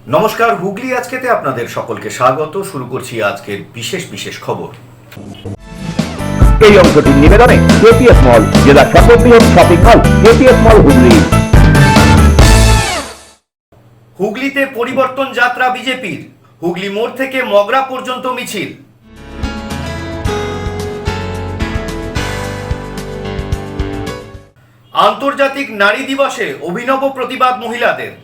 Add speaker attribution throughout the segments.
Speaker 1: নমস্কার, হুগলি আজকেতে আপনাদের সকলকে স্বাগত। শুরু করছি আজকের বিশেষ খবর।
Speaker 2: এই অংশটির নিবেদনে কেপিএস মল, জেলার সর্ববৃহৎ শপিং মল কেপিএস মল হুগলি।
Speaker 1: হুগলিতে পরিবর্তন যাত্রা বিজেপির, হুগলি মোড় থেকে মগরা পর্যন্ত মিছিল। আন্তর্জাতিক নারী দিবসে অভিনব প্রতিবাদ মহিলাদের।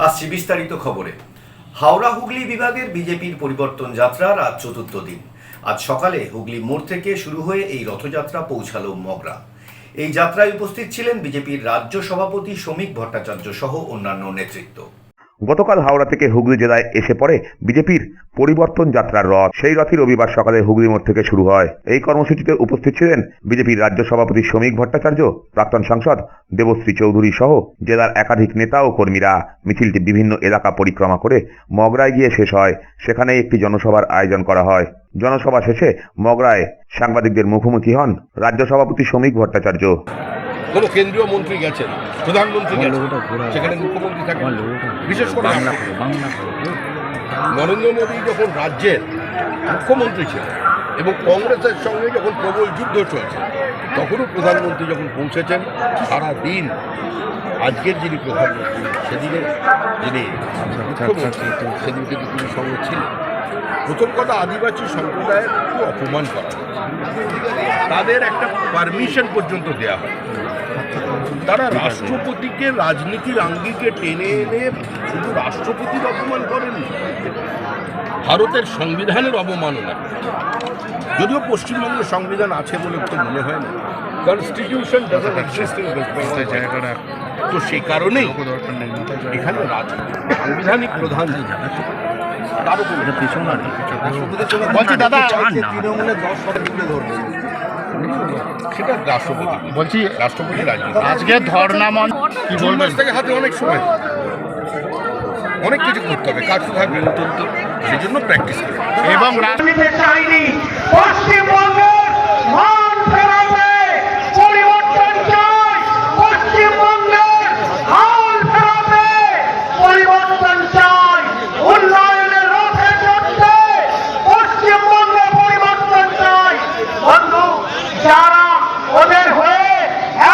Speaker 1: আসছি বিস্তারিত খবরে। হাওড়া হুগলি বিভাগের বিজেপির পরিবর্তন যাত্রার আজ চতুর্থ দিন। আজ সকালে হুগলি মোড় থেকে শুরু হয়ে এই রথযাত্রা পৌঁছালো মগরা। এই যাত্রায় উপস্থিত ছিলেন বিজেপির রাজ্য সভাপতি শ্রমিক ভট্টাচার্য সহ অন্যান্য নেতৃত্ব।
Speaker 2: গতকাল হাওড়া থেকে হুগলি জেলায় এসে পড়ে বিজেপির পরিবর্তন যাত্রার রথ। সেই রথই রবিবার সকালে হুগলি মোড় থেকে শুরু হয়। এই কর্মসূচিতে উপস্থিত ছিলেন বিজেপির রাজ্য সভাপতি শ্রমিক ভট্টাচার্য, প্রাক্তন সাংসদ দেবশ্রী চৌধুরী সহ জেলার একাধিক নেতা ও কর্মীরা। মিছিলটি বিভিন্ন এলাকা পরিক্রমা করে মগরায় গিয়ে শেষ হয়। সেখানে একটি জনসভার আয়োজন করা হয়। জনসভা শেষে মগরায় সাংবাদিকদের মুখোমুখি হন রাজ্য সভাপতি শ্রমিক ভট্টাচার্য।
Speaker 3: কোনো কেন্দ্রীয় মন্ত্রী গেছেন, প্রধানমন্ত্রী গেছেন, সেখানে মুখ্যমন্ত্রী থাকেন। বিশেষ করে নরেন্দ্র মোদী যখন রাজ্যের মুখ্যমন্ত্রী ছিলেন এবং কংগ্রেসের সঙ্গে যখন প্রবল যুদ্ধ চলছে, তখনও প্রধানমন্ত্রী যখন পৌঁছেছেন, সারাদিন আজকের যিনি প্রধানমন্ত্রী সেদিনে যিনি মুখ্যমন্ত্রী সেদিনকে তিনি সঙ্গে ছিলেন। প্রথম কথা, আদিবাসী সম্প্রদায়ের একটু অপমান করা হয়, তাদের একটা পারমিশন পর্যন্ত দেওয়া হয়। তারা রাষ্ট্রপতিকে রাজনীতির আঙ্গিকে টেনে এনে শুধু রাষ্ট্রপতির অপমান করেননি, ভারতের সংবিধানের অবমাননা। যদিও পশ্চিমবঙ্গের সংবিধান আছে বলে তো মনে হয় না, constitution doesn't exist in West Bengal. তো সেই কারণেই এখানে সাংবিধানিক প্রধান সেটা রাষ্ট্রপতি বলছি, রাষ্ট্রপতি রাজনীতি।
Speaker 4: আজকে ধর্ণা মঞ্চ কি বলবেন?
Speaker 3: থেকে হাতে অনেক সময় অনেক কিছু করতে হবে, কাজ থাকবে, সেই জন্য প্র্যাকটিস করে
Speaker 4: এবং
Speaker 5: রাজনীতি চাইনি। পশ্চিমবঙ্গের মান ফেরাতে পরিবর্তন চাই, পশ্চিমবঙ্গের হাল ফেরাতে পরিবর্তন চাই, উন্নয়নের রথে চলতে পশ্চিমবঙ্গে পরিবর্তন চাই। বন্ধু, যারা ওদের হয়ে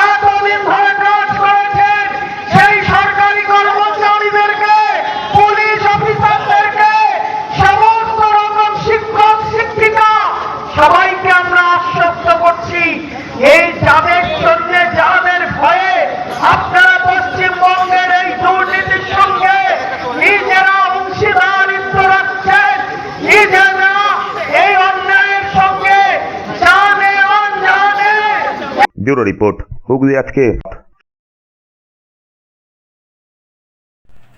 Speaker 5: এতদিন ধরে কাজ করেছেন, সেই সরকারি কর্মচারীদেরকে, পুলিশ অফিসারদেরকে, সমস্ত রকম শিক্ষক শিক্ষিকা সবাইকে আমরা আশ্বস্ত করছি, এই যাদের জন্য, যাদের ভয়ে আপনারা পশ্চিমবঙ্গের এই দুর্নীতির সঙ্গে নিজেরা অংশীদারিত্ব রাখছেন, নিজেরা এই অন্যায়ের সঙ্গে জানে অনজানে।
Speaker 2: ব্যুরো রিপোর্ট, হুগলি আজকে।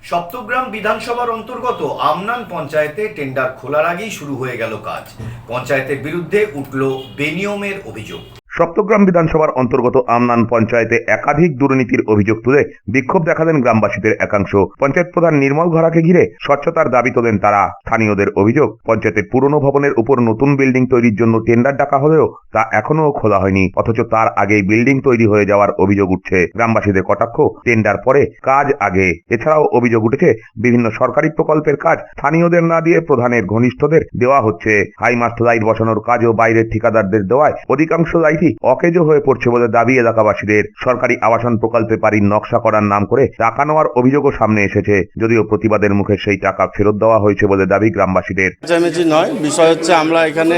Speaker 1: সপ্তগ্রাম বিধানসভার অন্তর্গত আমনান পঞ্চায়েতে টেন্ডার খোলার আগেই শুরু হয়ে গেল কাজ। পঞ্চায়েতের বিরুদ্ধে উঠল বেনিয়মের অভিযোগ।
Speaker 2: সপ্তগ্রাম বিধানসভার অন্তর্গত আমনান পঞ্চায়েতে একাধিক দুর্নীতির অভিযোগ তুলে বিক্ষোভ দেখালেন গ্রামবাসীদের একাংশ। পঞ্চায়েত প্রধান নির্মল ঘরাকে ঘিরে স্বচ্ছতার দাবি তোলেন তারা। স্থানীয়দের অভিযোগ, পঞ্চায়েতের পুরনো ভবনের উপর নতুন বিল্ডিং তৈরির জন্য টেন্ডার ডাকা হলেও তা এখনো খোলা হয়নি, অথচ তার আগেই বিল্ডিং তৈরি হয়ে যাওয়ার অভিযোগ উঠছে। গ্রামবাসীদের কটাক্ষ, টেন্ডার পরে কাজ আগে। এছাড়াও অভিযোগ উঠেছে বিভিন্ন সরকারি প্রকল্পের কাজ স্থানীয়দের না দিয়ে প্রধানের ঘনিষ্ঠদের দেওয়া হচ্ছে। হাইমাস্ট লাইট বসানোর কাজও বাইরের ঠিকাদারদের দেওয়ায় অধিকাংশ লাইটই অকেজো হয়ে পড়ছে বলে দাবি এলাকাবাসীদের। সরকারি আবাসন প্রকল্পে বাড়ির নকশা করার নাম করে টাকা নেওয়ার অভিযোগও সামনে এসেছে, যদিও প্রতিবাদের মুখে সেই টাকা ফেরত দেওয়া হয়েছে বলে দাবি গ্রামবাসীদের।
Speaker 6: চেঁচামেচি নয়, বিষয় হচ্ছে আমরা এখানে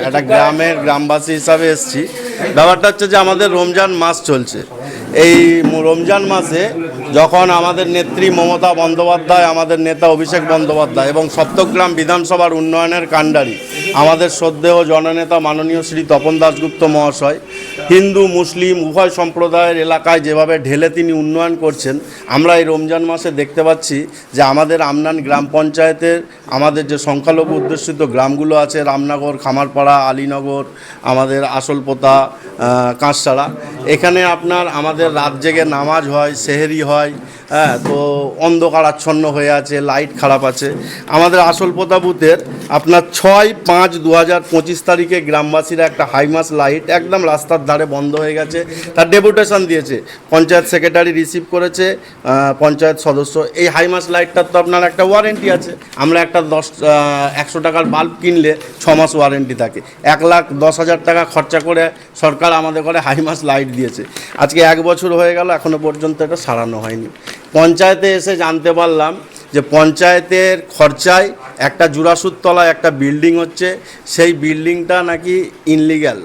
Speaker 6: একটা গ্রামবাসী হিসাবে এসেছি। ব্যাপারটা হচ্ছে যে আমাদের রমজান মাস চলছে। এই রমজান মাসে যখন আমাদের নেত্রী মমতা বন্দ্যোপাধ্যায়, আমাদের নেতা অভিষেক বন্দ্যোপাধ্যায় এবং সপ্তগ্রাম বিধানসভার উন্নয়নের কাণ্ডারি আমাদের শ্রদ্ধেয় জননেতা মাননীয় শ্রী তপন দাশগুপ্ত মহাশয় হিন্দু মুসলিম উভয় সম্প্রদায়ের এলাকায় যেভাবে ঢেলে তিনি উন্নয়ন করছেন, আমরা এই রমজান মাসে দেখতে পাচ্ছি যে আমাদের আমনান গ্রাম পঞ্চায়েতের আমাদের যে সংখ্যালঘু অধ্যুষিত গ্রামগুলো আছে, রামনগর, খামারপাড়া, আলীনগর, আমাদের আসলপোতা, কাঁচসাড়া, এখানে আপনার আমাদের রাত জেগে নামাজ হয়, সেহেরি হয়, হ্যাঁ, তো অন্ধকারাচ্ছন্ন হয়ে আছে, লাইট খারাপ আছে। আমাদের আসলপোতা বুথের আপনার 6-5-2025 তারিখে গ্রামবাসীরা একটা হাইমাস লাইট একদম রাস্তার ধারে বন্ধ হয়ে গেছে, তার ডেপুটেশন দিয়েছে, পঞ্চায়েত সেক্রেটারি রিসিভ করেছে, পঞ্চায়েত সদস্য। এই হাইমাস লাইটটার তো আপনার একটা ওয়ারেন্টি আছে। আমরা একটা 100 টাকার বাল্ব কিনলে 6 মাস ওয়ারেন্টি থাকে। 1,10,000 টাকা খরচা করে সরকার আমাদের ঘরে হাইমাস লাইট দিয়েছে। আজকে 1 বছর হয়ে গেল, এখনও পর্যন্ত এটা সারানো হয়নি। পঞ্চায়েতে এসে জানতে পারলাম যে পঞ্চায়েতের খরচায় একটা জুরাসুরতলায় একটা বিল্ডিং হচ্ছে, সেই বিল্ডিংটা নাকি ইনলিগ্যাল।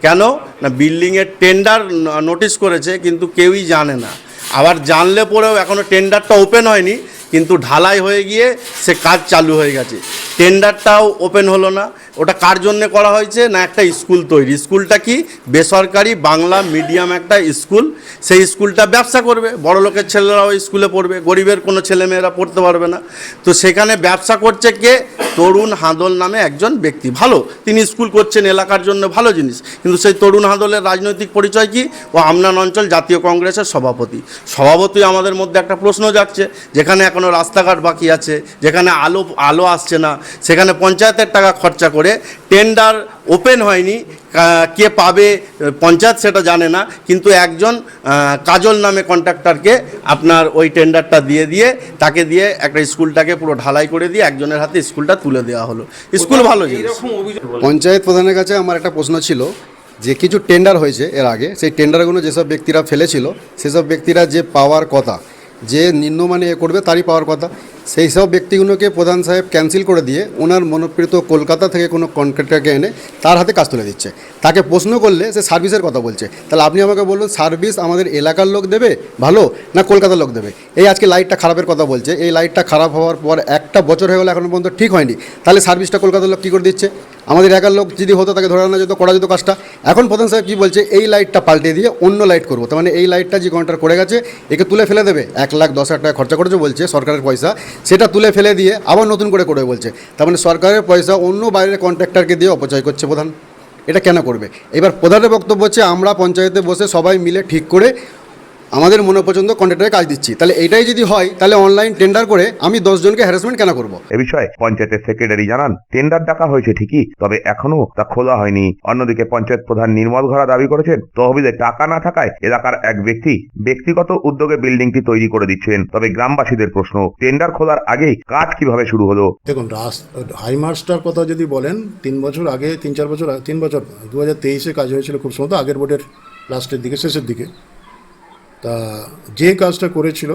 Speaker 6: কেন না, বিল্ডিংয়ের টেন্ডার নোটিশ করেছে কিন্তু কেউই জানে না। আবার জানলে পরেও এখনও টেন্ডারটা ওপেন হয়নি, কিন্তু ঢালাই হয়ে গিয়ে সে কাজ চালু হয়ে গেছে। টেন্ডারটাও ওপেন হলো না। ওটা কার জন্যে করা হয়েছে না, একটা স্কুল তৈরি। স্কুলটা কি বেসরকারি বাংলা মিডিয়াম একটা স্কুল, সেই স্কুলটা ব্যবসা করবে, বড় লোকের ছেলেরাও স্কুলে পড়বে, গরিবের কোনো ছেলেমেয়েরা পড়তে পারবে না। তো সেখানে ব্যবসা করছে কে, তরুণ হাদল নামে একজন ব্যক্তি। ভালো, তিনি স্কুল করছেন এলাকার জন্য, ভালো জিনিস, কিন্তু সেই তরুণ হাদলের রাজনৈতিক পরিচয় কি, ও আমনান অঞ্চল জাতীয় কংগ্রেসের সভাপতি। আমাদের মধ্যে একটা প্রশ্ন জাগছে, যেখানে এখনও রাস্তাঘাট বাকি আছে, যেখানে আলো আসছে না, সেখানে পঞ্চায়েতের টাকা খরচা করে টেন্ডার ওপেন হয়নি, কে পাবে পঞ্চায়েত সেটা জানে না, কিন্তু একজন কাজল নামে কন্ট্রাক্টরকে আপনার ওই টেন্ডারটা দিয়ে তাকে দিয়ে একটা স্কুলটাকে পুরো ঢালাই করে দিয়ে একজনের হাতে স্কুলটা তুলে দেওয়া হলো। স্কুল ভালো জিনিস।
Speaker 7: পঞ্চায়েত প্রধানের কাছে আমার একটা প্রশ্ন ছিল যে কিছু টেন্ডার হয়েছে এর আগে, সেই টেন্ডারগুলো যেসব ব্যক্তিরা ফেলেছিল সেসব ব্যক্তিরা যে পাওয়ার কথা, যে নিম্নমানে করবে তারই পাওয়ার কথা, সেই সব ব্যক্তিগুলোকে প্রধান সাহেব ক্যান্সেল করে দিয়ে ওনার মনোপ্রীত কলকাতা থেকে কোনো কন্ট্রাক্টরকে এনে তার হাতে কাজ তুলে দিচ্ছে। তাকে প্রশ্ন করলে সে সার্ভিসের কথা বলছে। তাহলে আপনি আমাকে বলুন, সার্ভিস আমাদের এলাকার লোক দেবে ভালো না কলকাতার লোক দেবে? এই আজকে লাইটটা খারাপের কথা বলছে, এই লাইটটা খারাপ হওয়ার পর 1 বছর হয়ে গেলো এখনো পর্যন্ত ঠিক হয়নি, তাহলে সার্ভিসটা কলকাতার লোক কী করে দিচ্ছে? আমাদের এলাকার লোক যদি হতো তাকে ধরে আনা যেত, করা যেত কাজটা। এখন প্রধান সাহেব কী বলছে, এই লাইটটা পাল্টে দিয়ে অন্য লাইট করবো। তার মানে এই লাইটটা যে কন্ট্রাক্ট করে গেছে একে তুলে ফেলে দেবে। 1,10,000 টাকা খরচা করেছে বলছে সরকারের পয়সা, সেটা তুলে ফেলে দিয়ে আবার নতুন করে করবে বলছে। তার মানে সরকারের পয়সা অন্য বাইরের কন্ট্রাক্টরকে দিয়ে অপচয় করছে প্রধান। এটা কেন করবে? এবার প্রধানের বক্তব্য হচ্ছে আমরা পঞ্চায়েতে বসে সবাই মিলে ঠিক করে আমাদের মনোপছন্দ কন্ট্রাক্টরে কাজ দিচ্ছি। তাহলে এইটাই যদি হয় তাহলে অনলাইন টেন্ডার করে আমি 10 জনকে হ্যারাসমেন্ট কেন করব?
Speaker 2: এ বিষয়ে পঞ্চায়েতের সেক্রেটারি জানান, টেন্ডার ডাকা হয়েছে ঠিকই, তবে এখনো তা খোলা হয়নি। অন্যদিকে পঞ্চায়েত প্রধান নির্মল ঘরা দাবি করেছেন, তহবিলে টাকা না থাকায় এলাকার এক ব্যক্তি ব্যক্তিগত উদ্যোগে বিল্ডিংটি তৈরি করে দিচ্ছেন। তবে গ্রামবাসীদের প্রশ্ন, টেন্ডার খোলার আগেই কাজ কিভাবে শুরু হলো?
Speaker 8: দেখুন, হাইমার্সটার কথা যদি বলেন, 3 বছর আগে, 3-4 বছর, 3 বছর 2023-এ কাজ হয়েছিল খুব সম্ভবত, আগের বোর্ডের লাস্টের দিকে, শেষের দিকে। তা যে কাজটা করেছিল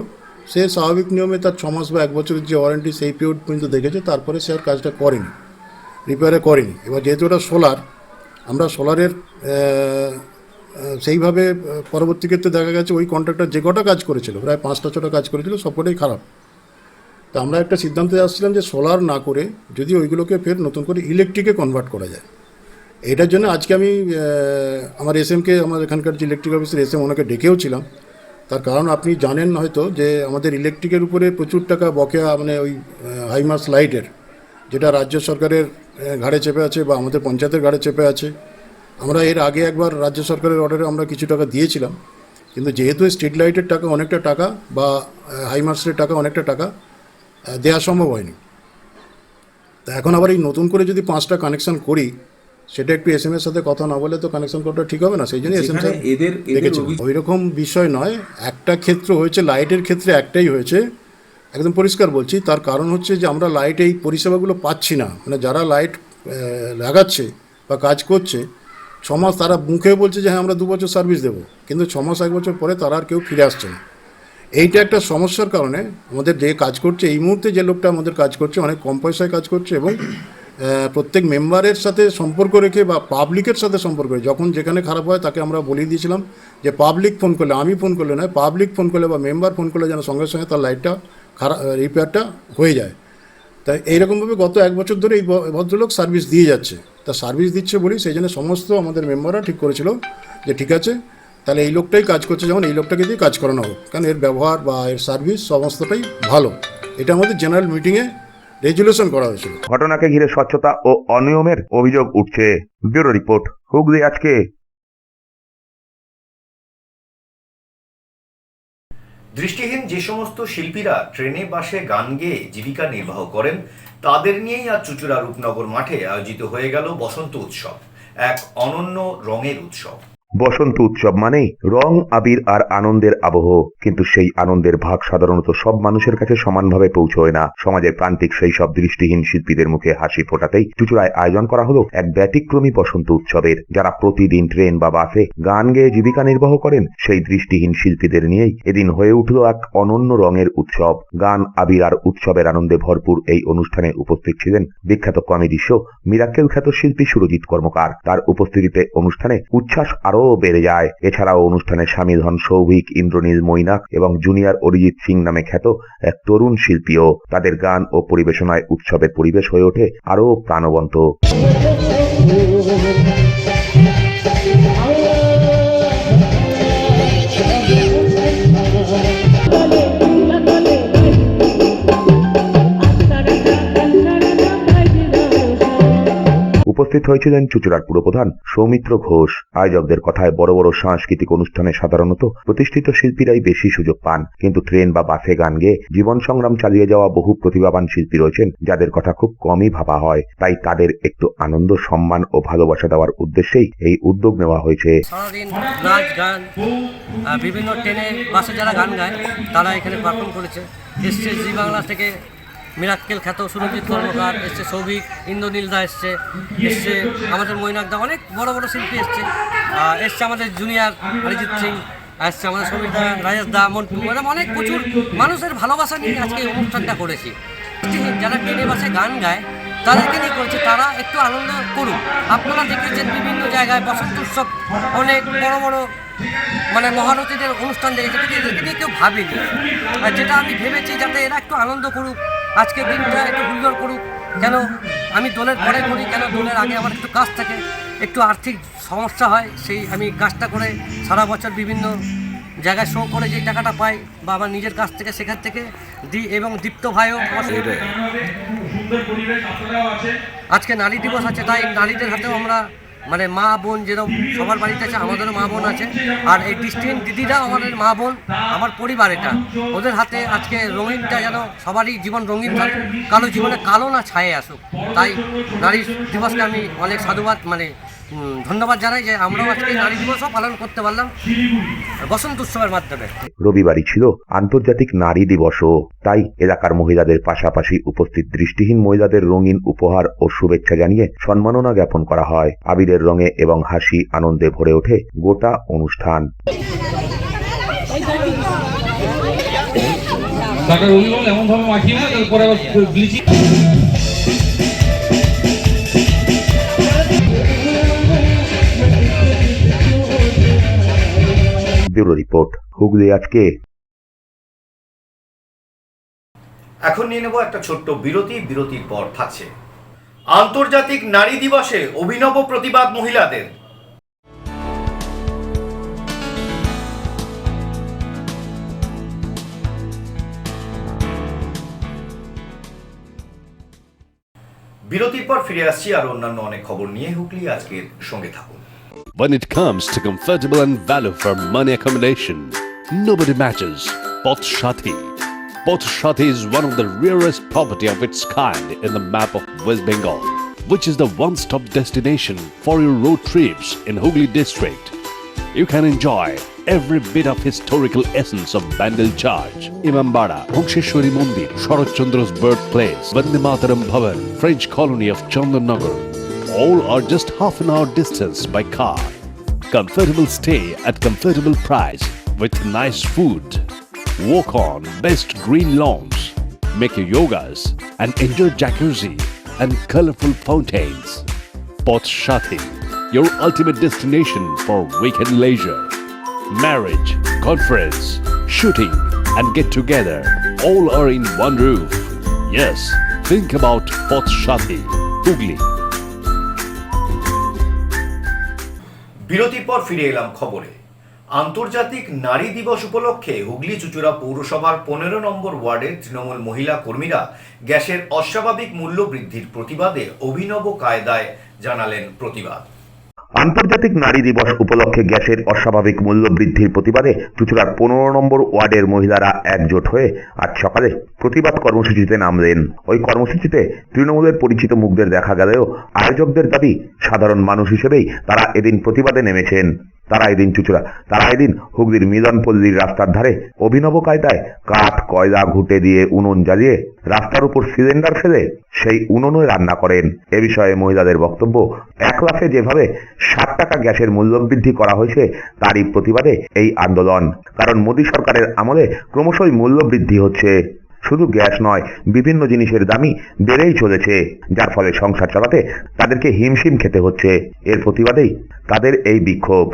Speaker 8: সে স্বাভাবিক নিয়মে তার 6 মাস বা 1 বছরের যে ওয়ারেন্টি সেই পিরিয়ড পর্যন্ত দেখেছে, তারপরে সে আর কাজটা করেনি, রিপেয়ারে করেনি। এবার যেহেতু ওটা সোলার, আমরা সোলারের সেইভাবে পরবর্তী ক্ষেত্রে দেখা গেছে ওই কন্ট্রাক্টর যে কটা কাজ করেছিল, প্রায় 5টা-6টা কাজ করেছিল, সবকটাই খারাপ। তা আমরা একটা সিদ্ধান্তে আসছিলাম যে সোলার না করে যদি ওইগুলোকে ফের নতুন করে ইলেকট্রিকে কনভার্ট করা যায়। এটার জন্য আজকে আমি আমার এসএমকে, আমার এখানকার যে ইলেকট্রিক অফিসের এসএম, ওনাকে ডেকেও ছিলাম। তার কারণ আপনি জানেন হয়তো যে আমাদের ইলেকট্রিকের উপরে প্রচুর টাকা বকেয়া, মানে ওই হাইমাস লাইটের, যেটা রাজ্য সরকারের ঘাড়ে চেপে আছে বা আমাদের পঞ্চায়েতের ঘাড়ে চেপে আছে। আমরা এর আগে একবার রাজ্য সরকারের অর্ডারে আমরা কিছু টাকা দিয়েছিলাম, কিন্তু যেহেতু স্ট্রিট লাইটের টাকা অনেকটা টাকা বা হাইমার্সের টাকা অনেকটা টাকা দেওয়া সম্ভব হয়নি। তা এখন আবার এই নতুন করে যদি 5টা কানেকশান করি, সেটা একটু এসএমএর সাথে কথা না বলে তো কানেকশন করাটা ঠিক হবে না। সেই জন্য এসএম স্যার দেখেছি, ওই রকম বিষয় নয়। একটা ক্ষেত্র হয়েছে, লাইটের ক্ষেত্রে একটাই হয়েছে, একদম পরিষ্কার বলছি। তার কারণ হচ্ছে যে আমরা লাইট এই পরিষেবাগুলো পাচ্ছি না। মানে যারা লাইট লাগাচ্ছে বা কাজ করছে 6 মাস, তারা মুখে বলছে যে হ্যাঁ আমরা 2 বছর সার্ভিস দেবো, কিন্তু 6 মাস 1 বছর পরে তারা আর কেউ ফিরে আসছে না। এইটা একটা সমস্যার কারণে আমাদের যে কাজ করছে এই মুহূর্তে, যে লোকটা আমাদের কাজ করছে অনেক কম পয়সায় কাজ করছে এবং প্রত্যেক মেম্বারের সাথে সম্পর্ক রেখে বা পাবলিকের সাথে সম্পর্ক রেখে, যখন যেখানে খারাপ হয় তাকে আমরা বলে দিয়েছিলাম যে পাবলিক ফোন করলে, আমি ফোন করলে নয়, পাবলিক ফোন করলে বা মেম্বার ফোন করলে যেন সঙ্গে সঙ্গে তার লাইটটা রিপেয়ারটা হয়ে যায়। তাই এইরকমভাবে গত 1 বছর ধরে এই ভদ্রলোক সার্ভিস দিয়ে যাচ্ছে। তা সার্ভিস দিচ্ছে বলি সেই জন্য সমস্ত আমাদের মেম্বাররা ঠিক করেছিল যে ঠিক আছে তাহলে এই লোকটাই কাজ করছে, যখন এই লোকটাকে দিয়ে কাজ করানো হোক, কারণ এর ব্যবহার বা এর সার্ভিস সমস্তটাই ভালো। এটা আমাদের জেনারেল মিটিংয়ে রেজুলেশন করা হয়েছিল।
Speaker 2: ঘটনাকে ঘিরে স্বচ্ছতা ও অনিয়মের অভিযোগ উঠছে। ব্যুরো রিপোর্ট, হুগলি আজকে।
Speaker 1: দৃষ্টিহীন যে সমস্ত শিল্পীরা ট্রেনে বাসে গান গেয়ে জীবিকা নির্বাহ করেন, তাদের নিয়েই আজ চুঁচুড়া রূপনগর মাঠে আয়োজিত হয়ে গেল বসন্ত উৎসব, এক অনন্য রঙের উৎসব।
Speaker 2: বসন্ত উৎসব মানেই রং, আবির আর আনন্দের আবহ, কিন্তু সেই আনন্দের ভাগ সাধারণত সব মানুষের কাছে সমানভাবে পৌঁছয় না। সমাজের প্রান্তিক সেই সব দৃষ্টিহীন শিল্পীদের মুখে হাসি ফোটাতেই চুঁচুড়ায় আয়োজন করা হলো এক ব্যতিক্রমী বসন্ত উৎসবের। যারা প্রতিদিন ট্রেন বা বাসে গান গেয়ে জীবিকা নির্বাহ করেন, সেই দৃষ্টিহীন শিল্পীদের নিয়েই এদিন হয়ে উঠল এক অনন্য রঙের উৎসব। গান, আবির আর উৎসবের আনন্দে ভরপুর এই অনুষ্ঠানে উপস্থিত ছিলেন বিখ্যাত কমেডি শো মিরাক্কেল খ্যাত শিল্পী সুরজিৎ কর্মকার। তার উপস্থিতিতে অনুষ্ঠানে উচ্ছ্বাস আরো বেড়ে যায়। এছাড়াও অনুষ্ঠানে সামিল হন সৌভিক, ইন্দ্রনীল, মৈনাক এবং জুনিয়র অরিজিৎ সিং নামে খ্যাত এক তরুণ শিল্পীও। তাদের গান ও পরিবেশনায় উৎসবের পরিবেশ হয়ে ওঠে আরো প্রাণবন্ত। উপস্থিত হয়েছিলেন চুঁচুড়ার পুরপ্রধান সৌমিত্র ঘোষ। আয়োজকদের কথায় বড় বড় সাংস্কৃতিক অনুষ্ঠানে সাধারণত প্রতিষ্ঠিত শিল্পীরাই বেশি সুযোগ পান, কিন্তু ট্রেন বা বাসে গান গেয়ে জীবন সংগ্রাম চালিয়ে যাওয়া বহু প্রতিভাবান শিল্পী রয়েছেন, যাদের কথা খুব কমই ভাবা হয়। তাই তাদের একটু আনন্দ, সম্মান ও ভালোবাসা দেওয়ার উদ্দেশ্যেই এই উদ্যোগ নেওয়া হয়েছে।
Speaker 9: সারাদিন নাচ গান, বিভিন্ন ট্রেনে বাসে যারা গান গায় তারা এখানে পারফর্ম করেছে। এসছে জি বাংলা থেকে মিরাক্কেল খ্যাত সুরজিৎ কর্মকার, এসছে সৌভিক, ইন্দ্রনীল দা এসছে আমাদের মৈনাক দা, অনেক বড় বড় শিল্পী এসছে আমাদের জুনিয়র অরিজিৎ সিং, আসছে আমাদের সবিতা, রাজেশ দা, মন্টু, এরকম অনেক প্রচুর মানুষের ভালোবাসা নিয়ে আজকে এই অনুষ্ঠানটা করেছি। যারা ট্রেনে বাসে গান গায় তাদেরকে নিয়ে করেছে, তারা একটু আনন্দ করুক। আপনারা দেখেছেন বিভিন্ন জায়গায় বসন্ত উৎসব, অনেক বড় বড় মানে মহারথীদের অনুষ্ঠান দেখেছে, এদেরকে নিয়ে কেউ ভাবেনি। আর যেটা আমি ভেবেছি যাতে এরা একটু আনন্দ করুক, আজকের দিনটা একটু হুল্লোড় করুক। কেন আমি দোলের পরে করি, কেন দোলের আগে আমার একটু কাজ থাকে, একটু আর্থিক সমস্যা হয়, সেই আমি কাজটা করে সারা বছর বিভিন্ন জায়গায় শো করে যে টাকাটা পাই বা আমার নিজের কাছ থেকে সেখান থেকে দিই। এবং দীপ্ত ভাইও আজকে নারী দিবস আছে, তাই নারীদের হাতেও আমরা মানে মা বোন যেরকম সবার বাড়িতে আছে, আমাদেরও মা বোন আছে। আর এই দৃষ্টিহীন দিদিরাও আমাদের মা বোন, আমার পরিবার। এটা ওদের হাতে আজকে রঙিনটা যেন সবারই জীবন রঙিন থাকে, কারো জীবনে কালো না ছায়ে আসুক। তাই নারী দিবসকে আমি অনেক সাধুবাদ ধন্যবাদ জানাই যে আমরাও আজকে নারী দিবসও পালন করতে পারলাম বসন্ত উৎসবের মাধ্যমে।
Speaker 2: রবিবারই ছিল আন্তর্জাতিক নারী দিবসও, তাই এলাকার মহিলাদের পাশাপাশি উপস্থিত দৃষ্টিহীন মহিলাদের রঙিন উপহার ও শুভেচ্ছা জানিয়ে সম্মাননা জ্ঞাপন করা হয়। আবিরের রঙে এবং হাসি আনন্দে ভরে ওঠে গোটা অনুষ্ঠান। ব্যুরো রিপোর্ট, হুগলি আজকে।
Speaker 1: এখন নিয়ে নেব একটা ছোট্ট বিরতি। বিরতির পর থাকছে আন্তর্জাতিক নারী দিবসে অভিনব প্রতিবাদ মহিলাদের। বিরতির পর ফিরে আসছি আর অন্যান্য অনেক খবর নিয়ে। হুগলি আজকের সঙ্গে থাকুন।
Speaker 10: When it comes to comfortable and value for money accommodation, nobody matches Poth Shati. Poth Shati is one of the rarest property of its kind in the map of West Bengal, which is the one-stop destination for your road trips in Hooghly district. You can enjoy every bit of historical essence of Bandel Church, Imambara, Bhongsheshwari Mandir, Sharat Chandra's birthplace, Vande Mataram Bhavan, French colony of Chandannagar. All are just half an hour distance by car. Comfortable stay at comfortable price with nice food. Walk on best green lawns, make your yogas and enjoy jacuzzi and colorful fountains. Poth Shati, your ultimate destination for weekend leisure. Marriage, conference, shooting and get together all are in one roof. Yes, think about Poth Shati, Hooghly.
Speaker 1: বিরতির পর ফিরে এলাম খবরে। আন্তর্জাতিক নারী দিবস উপলক্ষে হুগলি চুঁচুড়া পৌরসভার 15 নম্বর ওয়ার্ডের তৃণমূল মহিলা কর্মীরা গ্যাসের অস্বাভাবিক মূল্য বৃদ্ধির প্রতিবাদে অভিনব কায়দায় জানালেন প্রতিবাদ।
Speaker 2: আন্তর্জাতিক নারী দিবস উপলক্ষে গ্যাসের অস্বাভাবিক মূল্য বৃদ্ধির প্রতিবাদে চুঁচুড়ার 15 নম্বর ওয়ার্ডের মহিলারা একজোট হয়ে আজ সকালে প্রতিবাদ কর্মসূচিতে নামলেন। ওই কর্মসূচিতে তৃণমূলের পরিচিত মুখদের দেখা গেলেও আয়োজকদের দাবি সাধারণ মানুষ হিসেবেই তারা এদিন প্রতিবাদে নেমেছেন। তারা এদিন হুগলির মিলনপল্লীর রাস্তার ধারে অভিনব কায়দায় কাঠ কয়লা ঘুঁটে দিয়ে উনুন জ্বালিয়ে রাস্তার উপর সিলিন্ডার ফেলে সেই উনুনে রান্না করেন। এ বিষয়ে মহিলাদের বক্তব্য, 1 লাফে যেভাবে 60 টাকা গ্যাসের মূল্য বৃদ্ধি করা হয়েছে তারই প্রতিবাদে এই আন্দোলন। কারণ মোদী সরকারের আমলে ক্রমশই মূল্য বৃদ্ধি হচ্ছে। শুধু গ্যাস নয়, বিভিন্ন জিনিসের দামই বেড়েই চলেছে, যার ফলে সংসার চালাতে তাদেরকে হিমশিম খেতে হচ্ছে। এর প্রতিবাদেই তাদের এই বিক্ষোভ।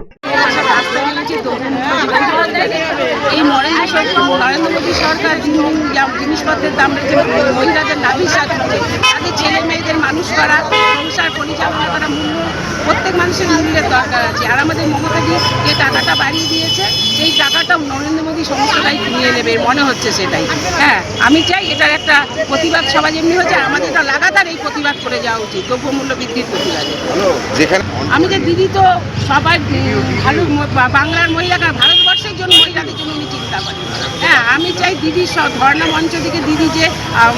Speaker 11: এই নরেন্দ্র মোদী সরকার জিনিসপত্রের দাম বেড়েছে, মহিলাদের নাভিশ্বাস হচ্ছে, তাদের ছেলে মেয়েদের মানুষ করা, সংসার পরিচালনা করা মূল্য প্রত্যেক মানুষের মূল্যের দরকার আছে। আর আমাদের মমতাদি যে টাকাটা বাড়িয়ে দিয়েছে, সেই টাকাটাও নরেন্দ্র মোদী সমস্তটাই নিয়ে নেবে মনে হচ্ছে সেটাই। হ্যাঁ, আমি চাই এটার একটা প্রতিবাদ সবাই যেমনি হচ্ছে, আমাদের এটা লাগাতার এই প্রতিবাদ করে যাওয়া উচিত, দ্রব্যমূল্য বৃদ্ধির প্রতিবাদে। আমি যে দিদি তো সবাই ভালো বাংলার মহিলারা, ভারতবর্ষের জন্য মহিলাদের জন্য উনি চিন্তা করেন। হ্যাঁ, আমি চাই দিদির ধর্ণা মঞ্চ থেকে দিদি যে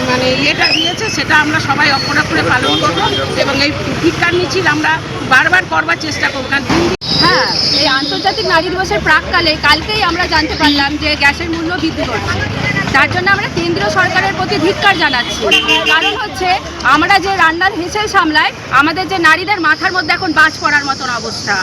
Speaker 11: মানে ইয়েটা দিয়েছে সেটা আমরা সবাই অক্ষরে পালন করব এবং এই ধিক্কার মিছিল আমরা বারবার করবার চেষ্টা করব। কারণ
Speaker 12: হ্যাঁ, এই আন্তর্জাতিক নারী দিবসের প্রাককালে কালকেই আমরা জানতে পারলাম যে গ্যাসের মূল্য বৃদ্ধি করছে। তার জন্য আমরা কেন্দ্রীয় সরকারের প্রতি ধিক্কার জানাচ্ছি। কারণ হচ্ছে আমরা যে রান্নার হেঁচেল সামলাই, আমাদের যে নারীদের মাথার মধ্যে এখন বাজ পড়ার মতন অবস্থা।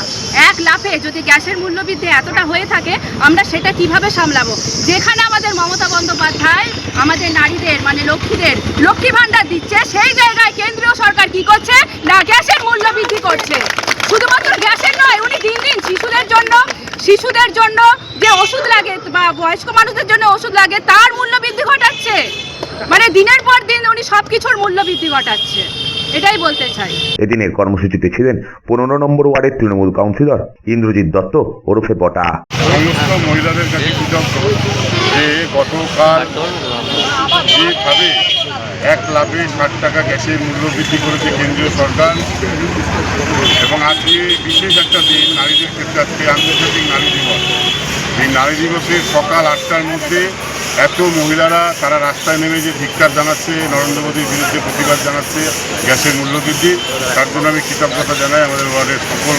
Speaker 12: 1 লাফে যদি গ্যাসের মূল্য বৃদ্ধি এতটা হয়ে থাকে, আমরা সেটা কিভাবে সামলাবো? যেখানে আমাদের মমতা বন্দ্যোপাধ্যায় আমাদের নারীদের মানে লক্ষ্মীদের লক্ষ্মী ভাণ্ডার দিচ্ছে, সেই জায়গায় কেন্দ্রীয় সরকার কি করছে না গ্যাসের মূল্য বৃদ্ধি করছে। শুধুমাত্র গ্যাসের নয়, উনি দিন দিন শিশুদের জন্য যে ওষুধ লাগে বা বয়স্ক মানুষদের জন্য ওষুধ লাগে তার মূল্য বৃদ্ধি ঘটাচ্ছে। মানে দিনের পর দিন উনি সবকিছুর মূল্য বৃদ্ধি ঘটাচ্ছে, এটাই বলতে চাই।
Speaker 2: এদিনের কর্মসূচিতে ছিলেন 15 নম্বর ওয়ার্ডের তৃণমূল কাউন্সিলর ইন্দ্রজিৎ দত্ত ওরফে বটা।
Speaker 3: সমস্ত মহিলাদের কাছে কৃতজ্ঞ যে গতকাল যেভাবে 1 লাফে 60 টাকা গ্যাসের মূল্য বৃদ্ধি করেছে কেন্দ্রীয় সরকার, এবং আজকে বিশেষ একটা দিন নারীদের ক্ষেত্রে, আজকে আন্তর্জাতিক নারী দিবস। এই নারী দিবসের সকাল 8টার মধ্যে এত মহিলারা তারা রাস্তায় নেমে যে ধিক্কার জানাচ্ছে, নরেন্দ্র মোদীর বিরুদ্ধে প্রতিবাদ জানাচ্ছে গ্যাসের মূল্য বৃদ্ধি, তার জন্য আমি কৃতজ্ঞতা জানাই আমাদের ওয়ার্ডের সকল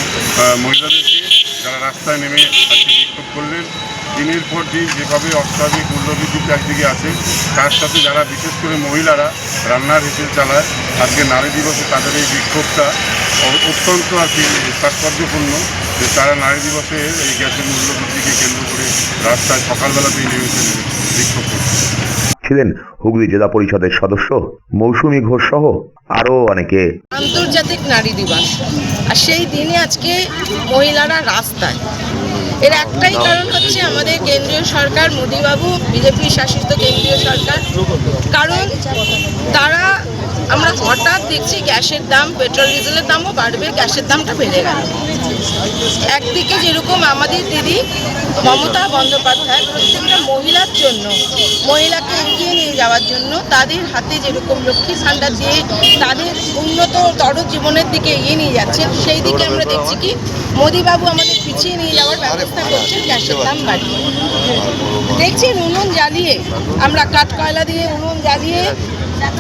Speaker 3: মহিলাদেরকে যারা রাস্তায় নেমে আজকে বিক্ষোভ করলেন। দিনের পর দিন যেভাবে অস্বাভাবিক মূল্যবৃদ্ধিতে একদিকে আছে, তার সাথে যারা বিশেষ করে মহিলারা রান্নার হেঁচেল চালায়, আজকে নারী দিবসে তাদের এই বিক্ষোভটা অত্যন্ত আর কি তাৎপর্যপূর্ণ যে তারা নারী দিবসে এই গ্যাসের মূল্যবৃদ্ধিকে কেন্দ্র করে রাস্তায় সকালবেলাতেই নেমেছেন বিক্ষোভ করছে।
Speaker 2: ছিলেন হুগলি জেলা পরিষদের সদস্য মৌসুমী ঘোষ সহ আরও অনেকে।
Speaker 11: আন্তর্জাতিক নারী দিবস, আর সেই দিনে আজকে মহিলারা রাস্তায়। এর একটাই কারণ হচ্ছে আমাদের কেন্দ্রীয় সরকার, মোদীবাবু, বিজেপি শাসিত কেন্দ্রীয় সরকার। কারণ তারা আমরা হঠাৎ দেখছি গ্যাসের দাম, পেট্রোল ডিজেলের দামও বাড়বে, গ্যাসের দামটা বেড়ে গেল। একদিকে যেরকম আমাদের দিদি মমতা বন্দ্যোপাধ্যায় প্রত্যেকটা মহিলার জন্য, মহিলাকে এগিয়ে নিয়ে যাওয়ার জন্য তাদের হাতে যেরকম লক্ষ্মী ভাণ্ডার দিয়ে তাদের উন্নততর জীবনের দিকে এগিয়ে নিয়ে যাচ্ছেন, সেই দিকে আমরা দেখছি কি মোদীবাবু আমাদের পিছিয়ে নিয়ে যাওয়ার ব্যবস্থা করছেন গ্যাসের দাম বাড়িয়ে। দেখছি উনুন জ্বালিয়ে, আমরা কাঠ কয়লা দিয়ে উনুন জ্বালিয়ে,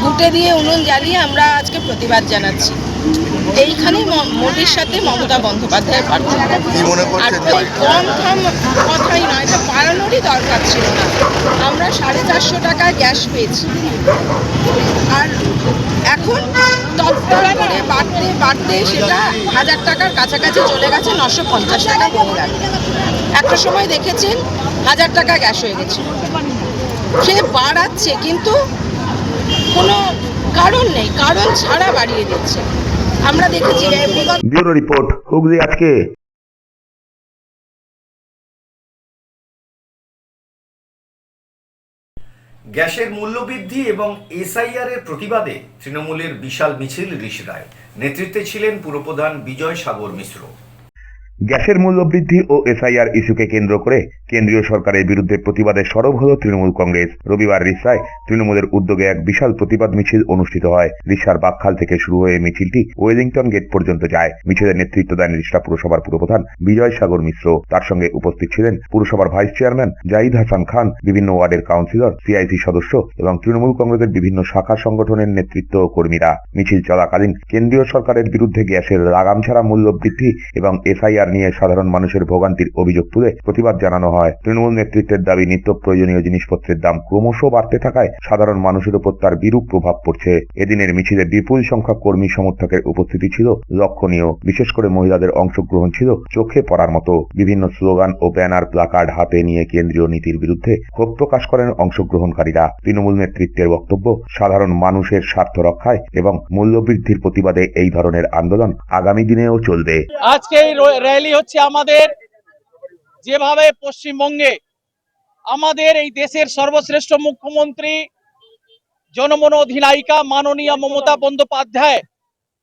Speaker 11: ঘুঁটে দিয়ে উনুন জ্বালিয়ে আমরা আজকে প্রতিবাদ জানাচ্ছি। এইখানেই মোদির সাথে মমতা বন্দ্যোপাধ্যায়ের পার্থক্য। আর কম কথাই নয়, এটা বাড়ানোরই দরকার ছিল না। আমরা 450 টাকা গ্যাস পেয়েছি, আর এখন তৎপর করে বাড়তে সেটা 1000 টাকার কাছাকাছি চলে গেছে, 950 টাকা হয়ে গেল। একটা সময় দেখেছেন 1000 টাকা গ্যাস হয়ে গেছে। সে বাড়াচ্ছে কিন্তু কোনো কারণ নেই, কারণ ছাড়া বাড়িয়ে দিচ্ছে। আমরা দেখেছি।
Speaker 2: ব্যুরো রিপোর্ট, হুগলি আজকে।
Speaker 1: গ্যাসের মূল্যবৃদ্ধি এবং এসআইআর এর প্রতিবাদে তৃণমূলের বিশাল মিছিল ঋষিরায় নেতৃত্বে ছিলেন পুরপ্রধান বিজয় সাগর মিশ্র।
Speaker 2: গ্যাসের মূল্য বৃদ্ধি ও এসআইআর ইস্যুকে কেন্দ্র করে কেন্দ্রীয় সরকারের বিরুদ্ধে প্রতিবাদে সরব হল তৃণমূল কংগ্রেস। রবিবার রিষড়ায় তৃণমূলের উদ্যোগে এক বিশাল প্রতিবাদ মিছিল অনুষ্ঠিত হয়। রিষড়ার বাকখাল থেকে শুরু হয়ে মিছিলটি ওয়েলিংটন গেট পর্যন্ত যায়। মিছিলের নেতৃত্ব দেন রিষড়া পুরসভার পুরপ্রধান বিজয় সাগর মিশ্র। তার সঙ্গে উপস্থিত ছিলেন পুরসভার ভাইস চেয়ারম্যান জাহিদ হাসান খান, বিভিন্ন ওয়ার্ডের কাউন্সিলর, সিআইসি সদস্য এবং তৃণমূল কংগ্রেসের বিভিন্ন শাখা সংগঠনের নেতৃত্ব ও কর্মীরা। মিছিল চলাকালীন কেন্দ্রীয় সরকারের বিরুদ্ধে গ্যাসের লাগাম ছাড়া মূল্য বৃদ্ধি এবং এসআইআর নিয়ে সাধারণ মানুষের ভোগান্তির অভিযোগ তুলে প্রতিবাদ জানানো হয়। তৃণমূল নেতৃত্বের দাবি, নিত্য প্রয়োজনীয় জিনিসপত্রের দাম ক্রমশ বাড়তে থাকায় সাধারণ মানুষের উপর তার বিরূপ প্রভাব পড়ছে। এদিনের মিছিলে বিপুল সংখ্যক কর্মী সমর্থকের উপস্থিতি ছিল লক্ষণীয়। বিশেষ করে মহিলাদের অংশগ্রহণ ছিল চোখে পড়ার মতো। বিভিন্ন স্লোগান ও ব্যানার প্লাকার্ড হাতে নিয়ে কেন্দ্রীয় নীতির বিরুদ্ধে ক্ষোভ প্রকাশ করেন অংশগ্রহণকারীরা। তৃণমূল নেতৃত্বের বক্তব্য, সাধারণ মানুষের স্বার্থ রক্ষায় এবং মূল্যবৃদ্ধির প্রতিবাদে এই ধরনের আন্দোলন আগামী দিনেও চলবে।
Speaker 5: আজকে এই র্যালি হচ্ছে আমাদের, যেভাবে পশ্চিমবঙ্গে আমাদের এই দেশের সর্বশ্রেষ্ঠ মুখ্যমন্ত্রী, জনমন অধিনায়িকা মাননীয় মমতা বন্দ্যোপাধ্যায়,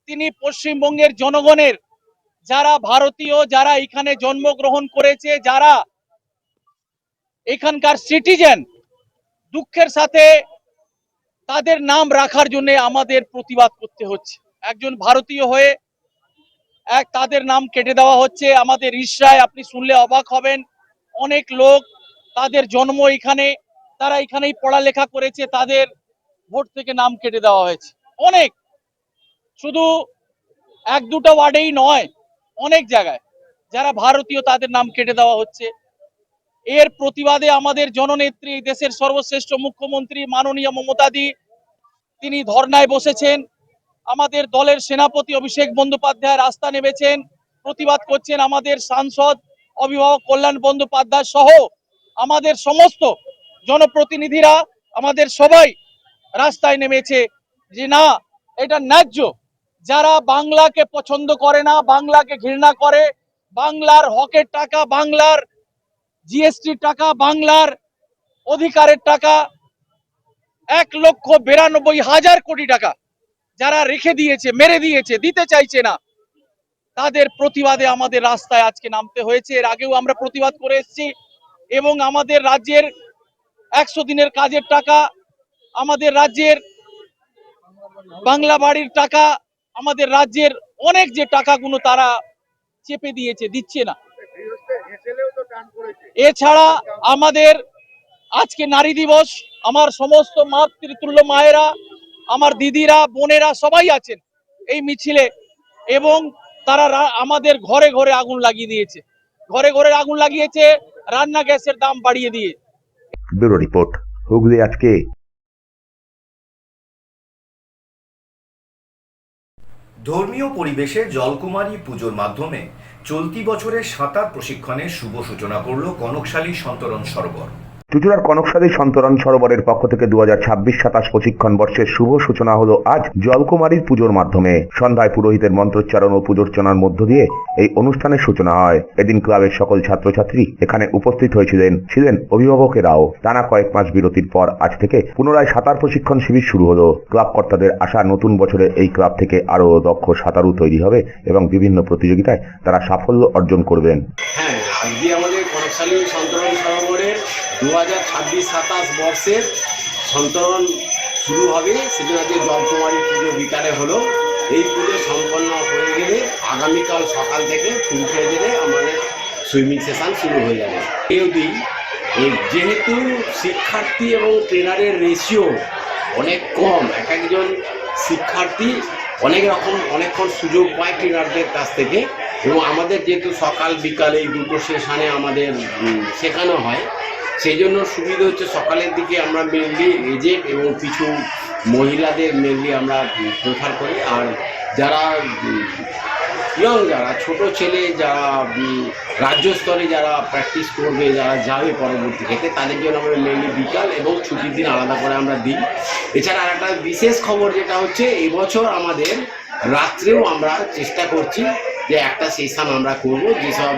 Speaker 5: তিনি পশ্চিমবঙ্গের জনগণের, যারা ভারতীয়, যারা এখানে জন্মগ্রহণ করেছে, যারা এখানকার সিটিজেন, দুঃখের সাথে তাদের নাম রাখার জন্য আমাদের প্রতিবাদ করতে হচ্ছে। একজন ভারতীয় হয়ে তাদের নাম কেটে দেওয়া হচ্ছে। আমাদের রিষড়ায় আপনি শুনলে অবাক হবেন, অনেক লোক, তাদের জন্ম এখানে, তারা এখানেই পড়ালেখা করেছে, তাদের ভোট থেকে নাম কেটে দেওয়া হয়েছে। অনেক, শুধু এক দুটো ওয়ার্ডেই নয়, অনেক জায়গায় যারা ভারতীয় তাদের নাম কেটে দেওয়া হচ্ছে। এর প্রতিবাদে আমাদের জননেত্রী, দেশের সর্বশ্রেষ্ঠ মুখ্যমন্ত্রী মাননীয় মমতাদি, তিনি ধর্নায় বসেছেন। আমাদের দলের সেনাপতি অভিষেক বন্দ্যোপাধ্যায় রাস্তা নেমেছেন, প্রতিবাদ করছেন। আমাদের সাংসদ অভিভাবক কল্যাণ বন্দ্যোপাধ্যায় সহ আমাদের সমস্ত জনপ্রতিনিধিরা, আমাদের সবাই রাস্তায় নেমেছে যে না, এটা ন্যায্য। যারা বাংলাকে পছন্দ করে না, বাংলাকে ঘৃণা করে, বাংলার হকের টাকা, বাংলার জিএসটি টাকা, বাংলার অধিকারের টাকা 1,92,000 কোটি টাকা যারা রেখে দিয়েছে, মেরে দিয়েছে, দিতে চাইছে না, তাদের প্রতিবাদে আমাদের রাস্তায় আজকে নামতে হয়েছে। এর আগেও আমরা প্রতিবাদ করে এসেছি এবং আমাদের রাজ্যের 100 দিনের কাজের টাকা, আমাদের রাজ্যের বাংলা বাড়ির টাকা, আমাদের রাজ্যের অনেক যে টাকাগুলো তারা চেপে দিয়েছে, দিচ্ছে না। এছাড়া আমাদের আজকে নারী দিবস, আমার সমস্ত মাতৃতুল্য মায়েরা, আমার দিদিরা, বোনেরা সবাই আছেন এই মিছিলে এবং তারা আমাদের ঘরে ঘরে আগুন লাগিয়ে দিয়েছে, ঘরে ঘরে আগুন লাগিয়েছে রান্না গ্যাসের দাম বাড়িয়ে দিয়ে।
Speaker 2: ব্যুরো রিপোর্ট, হুগলি আজকে।
Speaker 1: ধর্মীয় পরিবেশে জলকুমারী পুজোর মাধ্যমে চলতি বছরের সাঁতার প্রশিক্ষণের শুভ সূচনা করল কনকশালী সন্তরণ সরোবর।
Speaker 2: চুঁচুড়ার কনকশালী সন্তরণ সরোবরের পক্ষ থেকে 2026-27 প্রশিক্ষণ বর্ষের শুভ সূচনা হলো আজ জলকুমারীর পুজোর মাধ্যমে। সন্ধ্যায় পুরোহিতের মন্ত্রোচ্চারণ ও পুজোর্চনার মধ্য দিয়ে এই অনুষ্ঠানের সূচনা হয়। এদিন ক্লাবের সকল ছাত্রছাত্রী এখানে উপস্থিত ছিলেন অভিভাবকেরাও। টানা কয়েক মাস বিরতির পর আজ থেকে পুনরায় সাঁতার প্রশিক্ষণ শিবির শুরু হলো। ক্লাব কর্তাদের আশা, নতুন বছরে এই ক্লাব থেকে আরো দক্ষ সাঁতারু তৈরি হবে এবং বিভিন্ন প্রতিযোগিতায় তারা সাফল্য অর্জন করবেন।
Speaker 5: হ্যাঁ, আজকে আমাদের কনকশালী সন্তরণ সরোবরের 2026-27 বর্ষের সন্তরণ শুরু হবে। সেদিন আজকে জলকুমারী পুজো বিকালে হলো। এই পুজো সম্পন্ন হয়ে গেলে আগামীকাল সকাল থেকে ফুল ফেজে আমাদের সুইমিং সেশন শুরু হয়ে যাবে। যেহেতু শিক্ষার্থী এবং ট্রেনারের রেশিও অনেক কম, একজন শিক্ষার্থী অনেকক্ষণ সুযোগ পায় ট্রেনারদের কাছ থেকে, এবং আমাদের যেহেতু সকাল বিকাল এই দুটো সেশনে আমাদের শেখানো হয়, সেই জন্য সুবিধা হচ্ছে সকালের দিকে আমরা মেনলি এজেড এবং কিছু মহিলাদের মেনলি আমরা প্রেফার করি। আর যারা যারা ছোট ছেলে, যারা রাজ্য স্তরে যারা প্র্যাকটিস করবে, যারা যাবে পরবর্তী ক্ষেত্রে, তাদের জন্য আমরা মেনলি বিকাল এবং ছুটির দিন আলাদা করে আমরা দিই। এছাড়া আর একটা বিশেষ খবর যেটা হচ্ছে, এবছর আমাদের রাত্রেও আমরা চেষ্টা করছি যে একটা সেশন আমরা করব, যেসব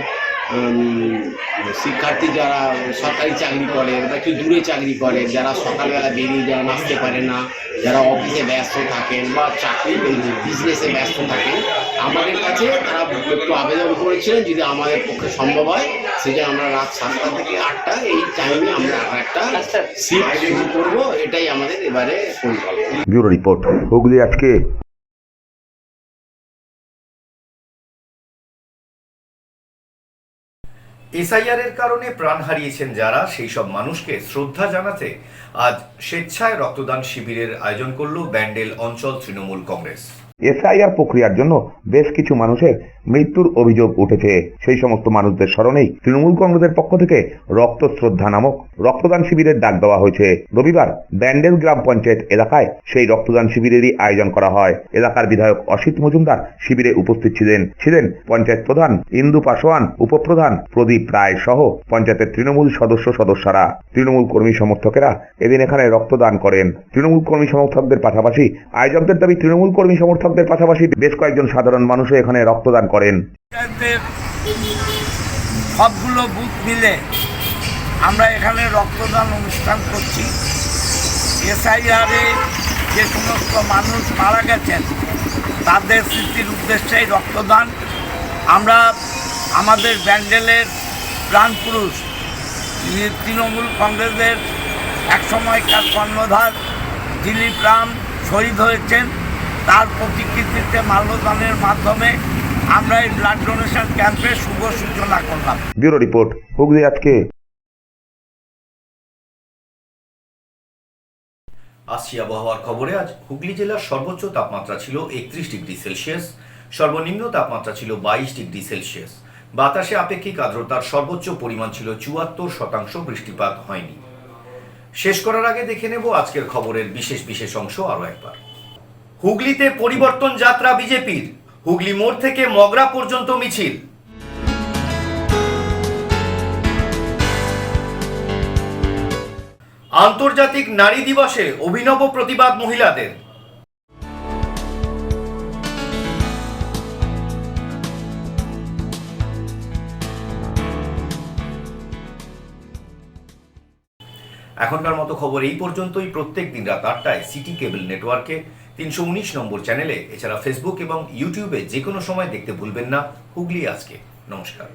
Speaker 13: শিক্ষার্থী যারা সরকারি চাকরি করেন বা একটু দূরে চাকরি করেন, যারা সকালবেলা বেরিয়ে যারা নাচতে পারে না, যারা অফিসে ব্যস্ত থাকেন বা চাকরি বিজনেসে ব্যস্ত থাকেন, আমাদের কাছে তারা একটু আবেদন করেছিলেন যদি আমাদের পক্ষে সম্ভব হয় সেই জন্য আমরা রাত 7টা থেকে 8টা এই টাইমে আমরা একটা সিট শুরু করবো, এটাই আমাদের এবারে পরিকল্পনা।
Speaker 2: ব্যুরো রিপোর্ট, হুগলি আজকে।
Speaker 1: এসআইআর এর কারণে প্রাণ হারিয়েছেন যারা, সেই সব মানুষকে শ্রদ্ধা জানাতে আজ স্বেচ্ছায় রক্তদান শিবিরের আয়োজন করল ব্যান্ডেল অঞ্চল তৃণমূল কংগ্রেস।
Speaker 2: এসআইআর প্রক্রিয়ার জন্য বেশ কিছু মানুষের মৃত্যুর অভিযোগ উঠেছে। সেই সমস্ত মানুষদের স্মরণেই তৃণমূল কংগ্রেসের পক্ষ থেকে রক্ত শ্রদ্ধা নামক রক্তদান শিবিরের ডাক দেওয়া হয়েছে। রবিবার ব্যান্ডেল গ্রাম পঞ্চায়েত এলাকায় সেই রক্তদান শিবিরেরই আয়োজন করা হয়। এলাকার বিধায়ক অসিত মজুমদার শিবিরে উপস্থিত ছিলেন পঞ্চায়েত প্রধান ইন্দু পাসোয়ান, উপপ্রধান প্রদীপ রায় সহ পঞ্চায়েতের তৃণমূল সদস্যরা। তৃণমূল কর্মী সমর্থকেরা এদিন এখানে রক্তদান করেন। তৃণমূল কর্মী সমর্থকদের পাশাপাশি আয়োজকদের দাবি তৃণমূল কর্মী সমর্থকদের পাশাপাশি বেশ কয়েকজন সাধারণ মানুষও এখানে রক্তদান করেন।
Speaker 14: সবগুলো বুথ মিলে আমরা এখানে রক্তদান অনুষ্ঠান করছি। এসআইআরে যে সমস্ত মানুষ মারা গেছেন তাদের স্মৃতির উদ্দেশ্যে রক্তদান। আমরা আমাদের ব্যান্ডেলের প্রাণপুরুষ তৃণমূল কংগ্রেসের একসময়কার কর্ণধার দিলীপ রাম শহীদ হয়েছেন, তার প্রতিকৃতিতে মাল্যদানের মাধ্যমে আমরা এই ব্লাড ডোনেশন ক্যাম্পের শুভ সূচনা করলাম।
Speaker 2: ব্যুরো রিপোর্ট, হুগলি আজকে।
Speaker 1: আসছি আবহাওয়ার খবরে। আজ হুগলি জেলার সর্বোচ্চ তাপমাত্রা ছিল 31 ডিগ্রি সেলসিয়াস, সর্বনিম্ন তাপমাত্রা ছিল 22 ডিগ্রি সেলসিয়াস। বাতাসে আপেক্ষিক আর্দ্রতার সর্বোচ্চ পরিমাণ ছিল 74%। বৃষ্টিপাত হয়নি। শেষ করার আগে দেখে নেব আজকের খবরের বিশেষ অংশ আরো একবার। হুগলিতে পরিবর্তন যাত্রা বিজেপির, হুগলি মোড় থেকে মগরা পর্যন্ত মিছিল। আন্তর্জাতিক নারী দিবসে অভিনব প্রতিবাদ মহিলাদের। এখনকার মতো খবর এই পর্যন্তই। প্রত্যেক দিন রাত 8টায় সিটি কেবল নেটওয়ার্কে 319 নম্বর চ্যানেলে, এছাড়া ফেসবুক এবং ইউটিউবে যে কোনো সময় দেখতে ভুলবেন না হুগলি আজকে। নমস্কার।